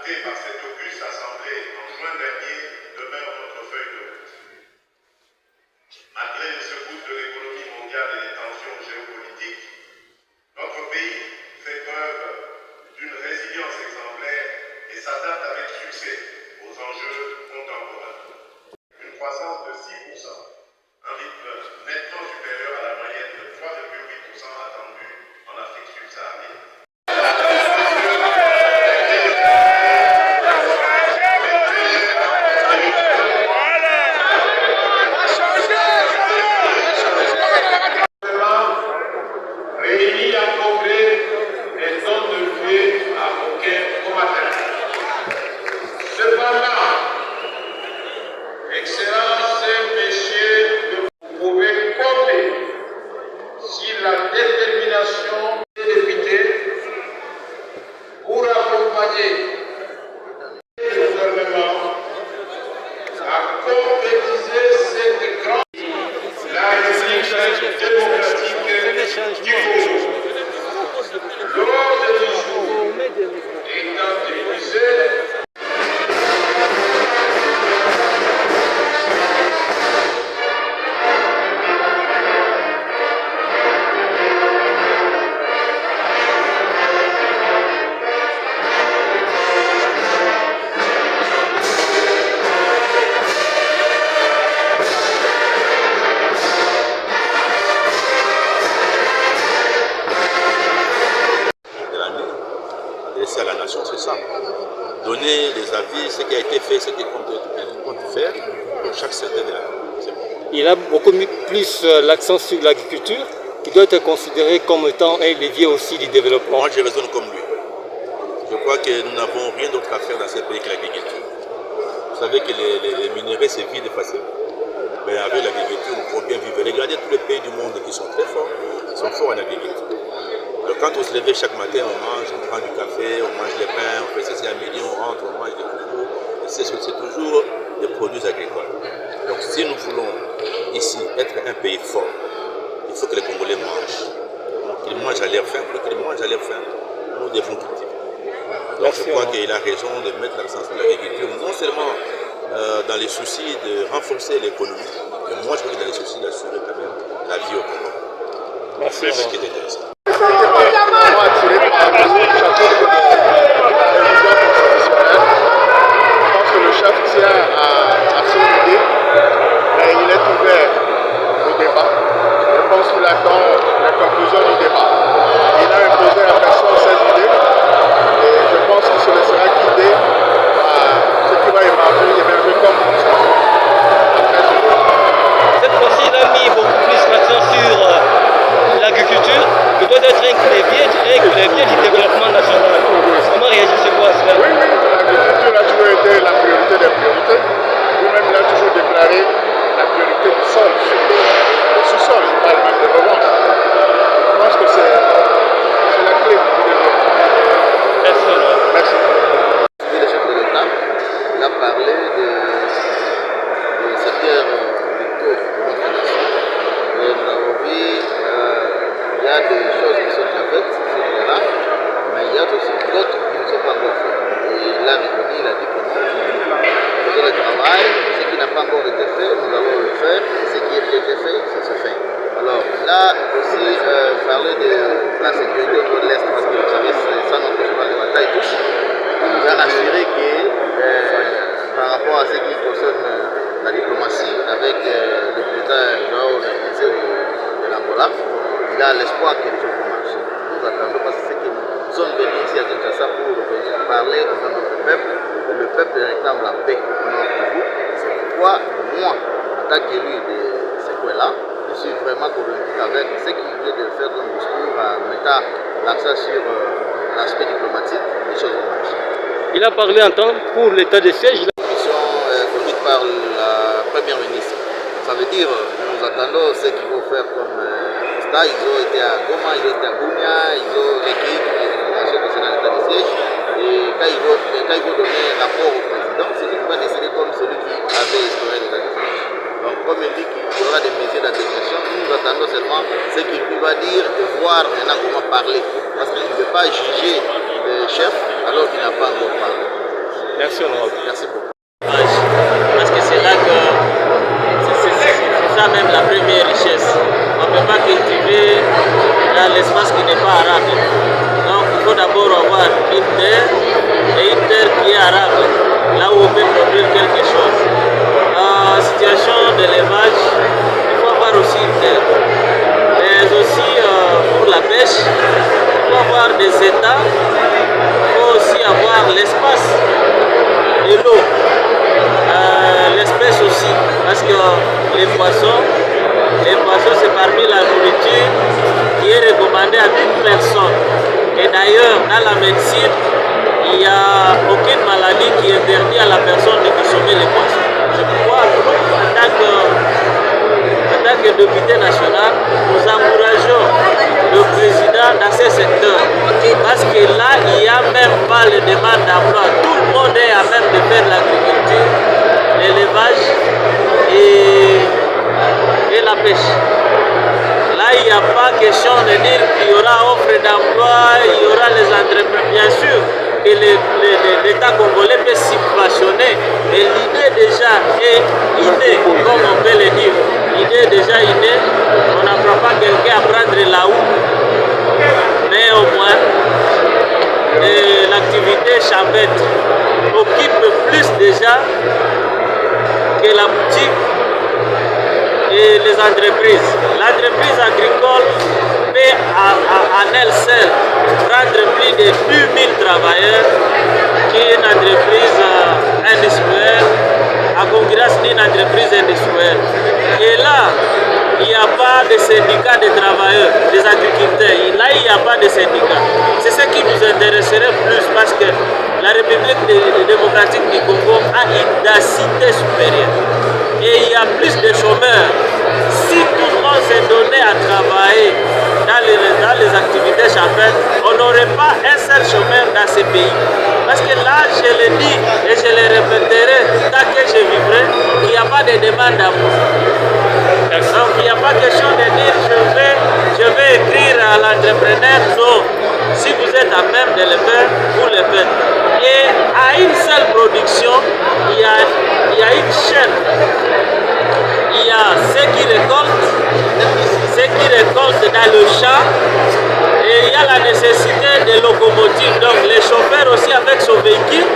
adoptée par cette auguste assemblée en juin dernier demeure notre feuille de route. Malgré les secousses de l'économie mondiale et les tensions géopolitiques, notre pays fait preuve d'une résilience exemplaire et s'adapte avec succès aux enjeux contemporains. Une croissance de 6%, un rythme nettement supérieur à la moyenne de 3,8% attendue en Afrique subsaharienne. À la nation, c'est ça. Donner les avis, ce qui a été fait, ce qu'il compte faire pour chaque secteur de la vie. Bon. Il a beaucoup mis plus l'accent sur l'agriculture, qui doit être considéré comme étant un levier aussi du développement. Moi, je raisonne comme lui. Je crois que nous n'avons rien d'autre à faire dans ce pays que l'agriculture. Vous savez que les minerais se vident facilement. Mais avec l'agriculture, nous pouvons bien vivre. Regardez tous les pays du monde qui sont très forts, ils sont forts en agriculture. Donc quand on se lève chaque matin, on mange, on prend du café, on mange les pains, on fait ceci à midi, on rentre, on mange des coucous. C'est toujours des produits agricoles. Donc si nous voulons ici être un pays fort, il faut que les Congolais mangent. Qu'ils mangent à leur faim, pour qu'ils mangent à leur faim, nous devons cultiver. Donc je crois qu'il a raison de mettre l'accent sur l'agriculture, non seulement dans les soucis de renforcer l'économie, mais moi je crois que dans les soucis d'assurer quand même la vie au Congo. Merci. C'est ce qui est intéressant. Parler de la sécurité au niveau de l'Est, parce que vous savez, c'est ça notre cheval de bataille tous. On nous a assuré que par rapport à ce qui concerne la diplomatie avec le président Joao Lorenzo de l'Angola, il a l'espoir que les choses vont marcher. Nous attendons parce que nous sommes venus ici à Kinshasa pour venir parler au nom de notre peuple. Le peuple réclame la paix au nom de vous. C'est pourquoi moi, en tant qu'élu de ce coin-là, je suis vraiment convaincu qu'avec ce qu'il vient de faire comme discours, en mettant l'accent sur l'aspect diplomatique, les choses vont marcher. Il a parlé en temps pour l'état de siège. La mission conduite par la première ministre. Ça veut dire, nous attendons ce qu'ils vont faire comme ça. Ils ont été à Goma, ils ont été à Bunia, ils ont recueilli les informations concernant l'état de siège. Et quand ils vont donner un rapport au président, c'est lui qui va décider comme celui qui avait instauré l'état de siège. Donc, comme il dit qu'il y aura des mesures d'atténuation, nous attendons seulement ce qu'il lui va dire et voir maintenant comment parler. Parce qu'il ne peut pas juger le chef alors qu'il n'a pas encore parlé. Merci honorable. Merci beaucoup. Parce que c'est là que c'est ça même la première richesse. On ne peut pas cultiver dans l'espace qui n'est pas arable. Donc il faut d'abord avoir une terre et une terre qui est arable, là où on peut produire quelque chose. En situation d'élevage, il faut avoir aussi une terre. Mais aussi pour la pêche, il faut avoir des états, il faut aussi avoir l'espace et l'eau. L'espèce aussi, parce que les poissons c'est parmi la nourriture qui est recommandée à toute personne. Et d'ailleurs, dans la médecine, il n'y a aucune maladie qui interdit à la personne de consommer les poissons. C'est pourquoi, en tant que député national, nous encourageons le président dans ce secteur. Parce que là, il n'y a même pas les demandes d'emploi. Tout le monde est à même de faire l'agriculture, l'élevage et la pêche. Là, il n'y a pas question de dire qu'il y aura offre d'emploi, il y aura les entreprises. Bien sûr que l'État congolais peut subventionner, mais l'idée déjà est innée, comme on peut le dire. L'idée est déjà innée, on n'apprend pas quelqu'un à prendre là-haut, mais au moins l'activité champêtre occupe plus déjà que la boutique et les entreprises. L'entreprise agricole peut en elle seule prendre plus de 2000 travailleurs qui est une entreprise industrielle à concurrence d'une entreprise industrielle. Et là, il n'y a pas de syndicat de travailleurs, des agriculteurs. Là, il n'y a pas de syndicat. C'est ce qui nous intéresserait plus parce que la République démocratique du Congo a une densité supérieure. Et il y a plus de chômeurs. Si tout le monde s'est donné à travailler dans les activités champêtres, on n'aurait pas un seul chômeur dans ce pays. Parce que là, je le dis et je le répéterai tant que je vivrai, qu'il n'y a pas de demande d'emploi. Donc il n'y a pas question de dire je vais écrire à l'entrepreneur, non. Si vous êtes à même de le faire, vous le faites. Et à une seule production, il y a une chaîne. Il y a ceux qui récoltent dans le champ, et il y a la nécessité de locomotives. Donc les chauffeurs aussi avec son véhicule,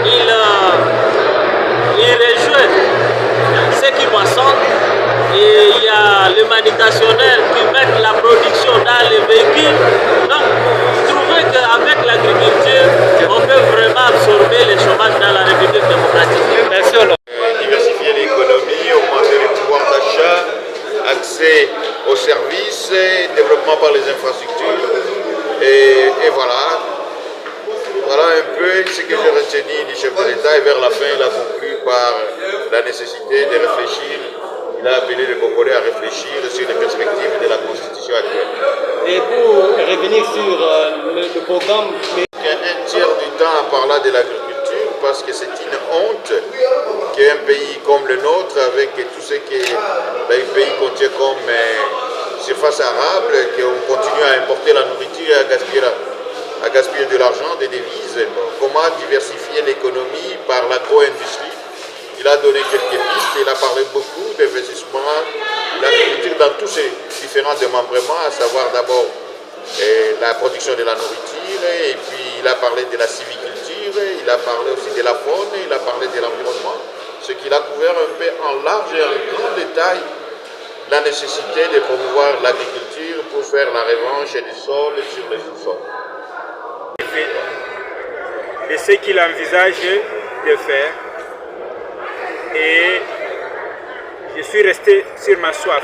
ils rejoignent ceux qui moissonnent. Et il y a les manutentionneurs qui mettent la production dans les véhicules. Donc, vous trouvez qu'avec l'agriculture, on peut vraiment absorber le chômage dans la République démocratique. Merci. Diversifier l'économie, augmenter le pouvoir d'achat, accès aux services, développement par les infrastructures. Et voilà. Voilà un peu ce que j'ai retenu du chef de l'État. Et vers la fin, il a conclu par la nécessité de réfléchir. Il a appelé les Congolais à réfléchir sur les perspectives de la Constitution actuelle. Et pour revenir sur le programme... Un tiers du temps à parler de l'agriculture parce que c'est une honte qu'un pays comme le nôtre, avec tout ce que le pays contient comme surface arable, qu'on continue à importer la nourriture et à gaspiller de l'argent, des devises. Comment diversifier l'économie par l'agro-industrie? Il a donné quelques pistes, il a parlé beaucoup d'investissement, l'agriculture dans tous ses différents démembrements, à savoir d'abord la production de la nourriture, et puis il a parlé de la sylviculture, il a parlé aussi de la faune, il a parlé de l'environnement, ce qu'il a couvert un peu en large et en grand détail, la nécessité de promouvoir l'agriculture pour faire la revanche du sol sur les sous-sols. De ce qu'il envisage de faire. Et je suis resté sur ma soif,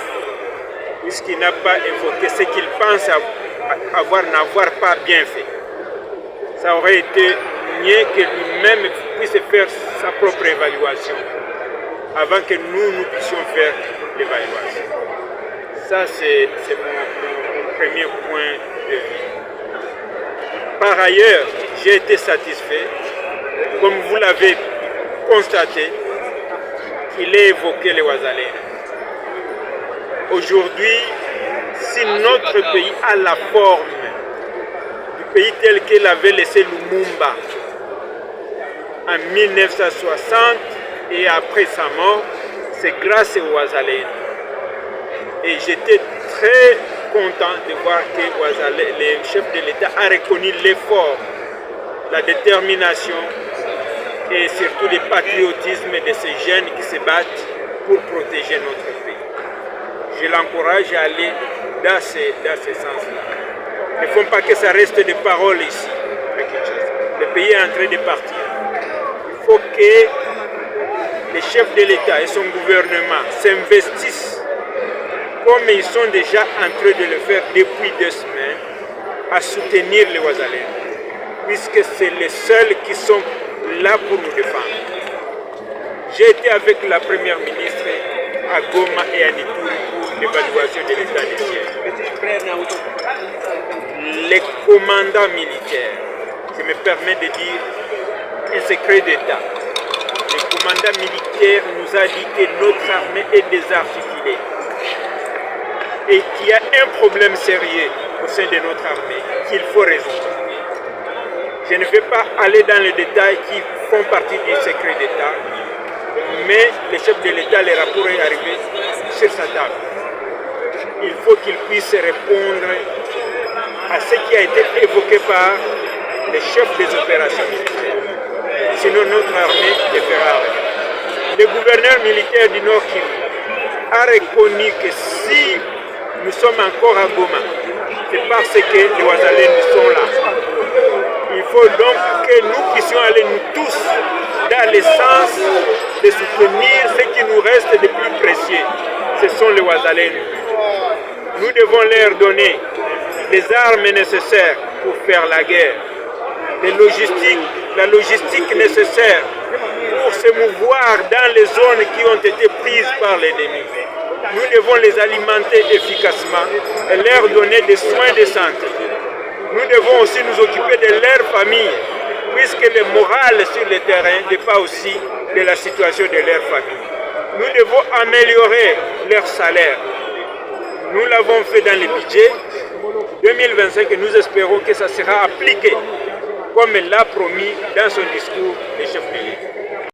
puisqu'il n'a pas évoqué ce qu'il pense n'avoir pas bien fait. Ça aurait été mieux que lui-même puisse faire sa propre évaluation, avant que nous puissions faire l'évaluation. Ça, c'est mon premier point de vue. Par ailleurs, j'ai été satisfait, comme vous l'avez constaté, qu'il ait évoqué les Ouazalais. Aujourd'hui, si notre pays a la forme du pays tel qu'il avait laissé Lumumba en 1960 et après sa mort, c'est grâce aux Ouazalènes. Et j'étais très content de voir que le chef de l'État a reconnu l'effort, la détermination et surtout le patriotisme de ces jeunes qui se battent pour protéger notre pays. Je l'encourage à aller dans ce sens-là. Il ne faut pas que ça reste des paroles ici. Le pays est en train de partir. Il faut que les chefs de l'État et son gouvernement s'investissent comme ils sont déjà en train de le faire depuis 2 semaines à soutenir les Ouazalènes, puisque c'est les seuls qui sont là pour nous défendre. J'ai été avec la première ministre à Goma et à Ituri pour l'évaluation de l'état des sièges. Les commandants militaires, je me permets de dire un secret d'État, le commandant militaire nous a dit que notre armée est désarticulée et qu'il y a un problème sérieux au sein de notre armée qu'il faut résoudre. Je ne vais pas aller dans les détails qui font partie du secret d'État, mais le chef de l'État, les rapports est arrivé sur sa table. Il faut qu'il puisse répondre à ce qui a été évoqué par les chefs des opérations militaires. Sinon, notre armée ne fera rien. Le gouverneur militaire du Nord Kivu a reconnu que si nous sommes encore à Goma, c'est parce que les Ouazalènes sont là. Il faut donc que nous puissions aller nous tous dans le sens de soutenir ce qui nous reste de plus précieux. Ce sont les Ouazalènes. Nous devons leur donner les armes nécessaires pour faire la guerre, la logistique nécessaire pour se mouvoir dans les zones qui ont été prises par l'ennemi. Nous devons les alimenter efficacement et leur donner des soins de santé. Nous devons aussi nous occuper de leur famille, puisque le moral sur le terrain dépend aussi de la situation de leur famille. Nous devons améliorer leur salaire. Nous l'avons fait dans le budget 2025 et nous espérons que ça sera appliqué comme l'a promis dans son discours le chef de l'État.